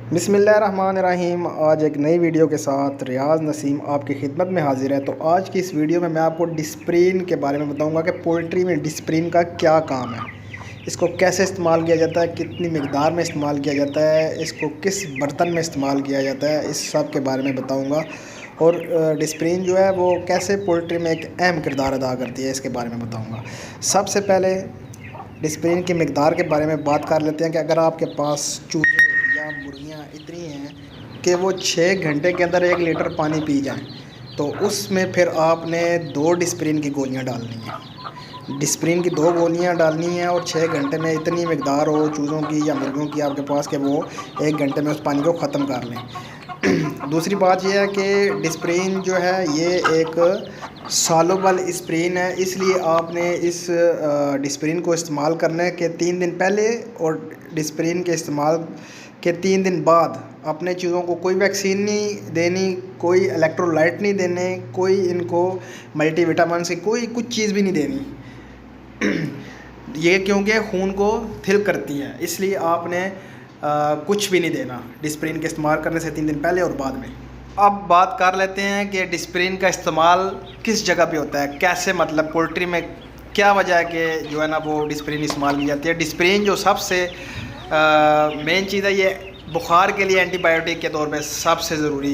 बिस्मिल्लाहिर्रहमानिर्रहीम। आज एक नई वीडियो के साथ रियाज नसीम आपकी खिदमत में हाजिर है। तो आज की इस वीडियो में मैं आपको डिस्प्रिन के बारे में बताऊंगा कि पोल्ट्री में डिस्प्रिन का क्या काम है, इसको कैसे इस्तेमाल किया जाता है, कितनी मकदार में इस्तेमाल किया जाता है, इसको किस बर्तन में इस्तेमाल किया जाता है, इस सब के बारे में बताऊँगा। और डिस्प्रिन जो है वो कैसे पोल्ट्री में एक अहम किरदार अदा करती है, इसके बारे में बताऊँगा। सबसे पहले डिस्प्रिन की मकदार के बारे में बात कर लेते हैं कि अगर आपके पास चूहे या मुर्गियाँ इतनी हैं कि वो 6 घंटे के अंदर 1 लीटर पानी पी जाएं, तो उसमें फिर आपने 2 डिस्प्रिन की गोलियां डालनी हैं। डिस्प्रिन की 2 गोलियां डालनी हैं और 6 घंटे में इतनी मकदार हो चूज़ों की या मुर्गियों की आपके पास कि वो 1 घंटे में उस पानी को ख़त्म कर लें। दूसरी बात यह है कि डिस्प्रिन जो है ये एक सॉल्युबल स्प्रिन है, इसलिए आपने इस डिस्प्रिन को इस्तेमाल करने के 3 दिन पहले और डिस्प्रिन के इस्तेमाल के 3 दिन बाद अपने चीज़ों को कोई वैक्सीन नहीं देनी, कोई इलेक्ट्रोलाइट नहीं देने, कोई इनको मल्टीविटामिन से कोई कुछ चीज़ भी नहीं देनी। ये क्योंकि खून को थिल करती है, इसलिए आपने कुछ भी नहीं देना डिस्प्रिन के इस्तेमाल करने से 3 दिन पहले और बाद में। अब बात कर लेते हैं कि डिस्प्रिन का इस्तेमाल किस जगह पे होता है, कैसे, मतलब पोल्ट्री में क्या वजह है कि जो है ना वो डिस्प्रिन इस्तेमाल की जाती है। डिस्प्रिन जो सबसे मेन चीज़ है, ये बुखार के लिए एंटीबायोटिक के तौर पे सबसे ज़रूरी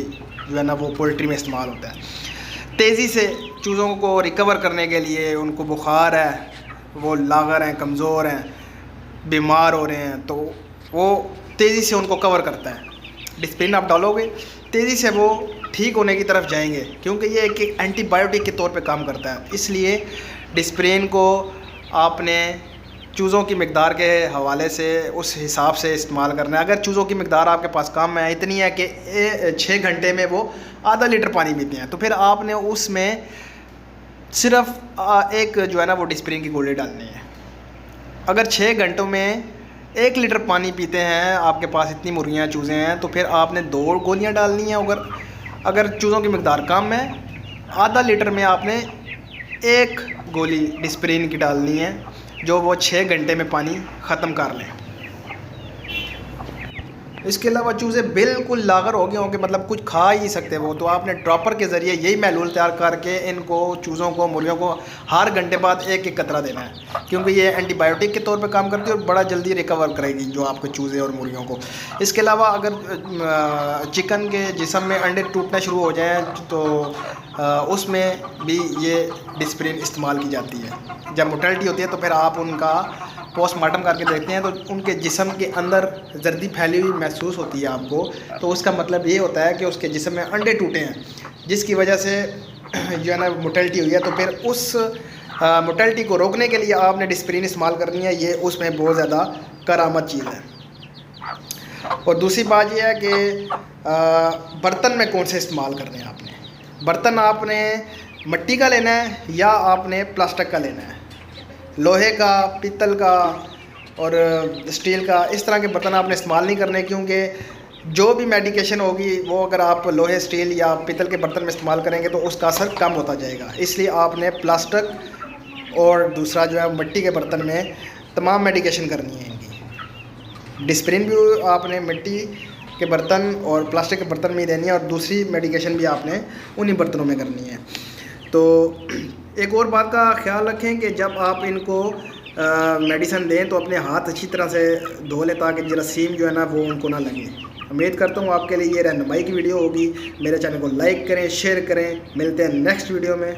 जो है ना वो पोल्ट्री में इस्तेमाल होता है। तेज़ी से चूज़ों को रिकवर करने के लिए, उनको बुखार है, वो लागर हैं, कमज़ोर हैं, बीमार हो रहे हैं, तो वो तेज़ी से उनको कवर करता है। डिस्प्रिन आप डालोगे तेज़ी से वो ठीक होने की तरफ जाएंगे, क्योंकि ये एक एंटीबायोटिक के तौर पे काम करता है। इसलिए डिस्प्रिन को आपने चूज़ों की मकदार के हवाले से उस हिसाब से इस्तेमाल करना है। अगर चूज़ों की मकदार आपके पास कम है, इतनी है कि 6 घंटे में वो आधा लीटर पानी पीते हैं, तो फिर आपने उसमें सिर्फ एक जो है ना वो डिस्प्रिन की गोली डालनी है। अगर 6 घंटों में 1 लीटर पानी पीते हैं, आपके पास इतनी मुर्गियाँ चूज़े हैं, तो फिर आपने 2 गोलियाँ डालनी हैं। अगर चूज़ों की मकदार कम है, आधा लीटर में आपने 1 गोली डिस्प्रिन की डालनी है, जो वो 6 घंटे में पानी ख़त्म कर लें। इसके अलावा चूज़े बिल्कुल लागर हो गए होंगे, मतलब कुछ खा ही सकते वो, तो आपने ड्रॉपर के ज़रिए यही महलूल तैयार करके इनको चूज़ों को, मुर्गियों को हर घंटे बाद 1-1 कतरा देना है, क्योंकि ये एंटीबायोटिक के तौर पे काम करती है और बड़ा जल्दी रिकवर करेगी जो आपके चूज़े और मुर्गियों को। इसके अलावा अगर चिकन के जिस्म में अंडे टूटना शुरू हो जाएँ तो उसमें भी ये डिस्प्रिन इस्तेमाल की जाती है। जब मोर्टेलिटी होती है तो फिर आप उनका पोस्टमार्टम करके देखते हैं, तो उनके जिस्म के अंदर जर्दी फैली हुई महसूस होती है आपको, तो उसका मतलब ये होता है कि उसके जिस्म में अंडे टूटे हैं, जिसकी वजह से जो है ना मोर्टेलिटी हुई है। तो फिर उस मोर्टेलिटी को रोकने के लिए आपने डिस्प्रिन इस्तेमाल करनी है, ये उसमें बहुत ज़्यादा करामत चीज़ है। और दूसरी बात यह है कि बर्तन में कौन से इस्तेमाल करने हैं आपने। बर्तन आपने मिट्टी का लेना है या आपने प्लास्टिक का लेना है, लोहे का, पीतल का और स्टील का, इस तरह के बर्तन आपने इस्तेमाल नहीं करने, क्योंकि जो भी मेडिकेशन होगी वो अगर आप लोहे, स्टील या पीतल के बर्तन में इस्तेमाल करेंगे तो उसका असर कम होता जाएगा। इसलिए आपने प्लास्टिक और दूसरा जो है मिट्टी के बर्तन में तमाम मेडिकेशन करनी है इनकी। डिस्प्रिन भी आपने मिट्टी के बर्तन और प्लास्टिक के बर्तन में ही देनी है, और दूसरी मेडिकेशन भी आपने उन्हीं बर्तनों में करनी है। तो एक और बात का ख्याल रखें कि जब आप इनको मेडिसिन दें तो अपने हाथ अच्छी तरह से धो लें, ताकि जरासीम जो है ना वो उनको ना लगे। उम्मीद करता हूँ आपके लिए ये रहनुमाई की वीडियो होगी। मेरे चैनल को लाइक करें, शेयर करें। मिलते हैं नेक्स्ट वीडियो में।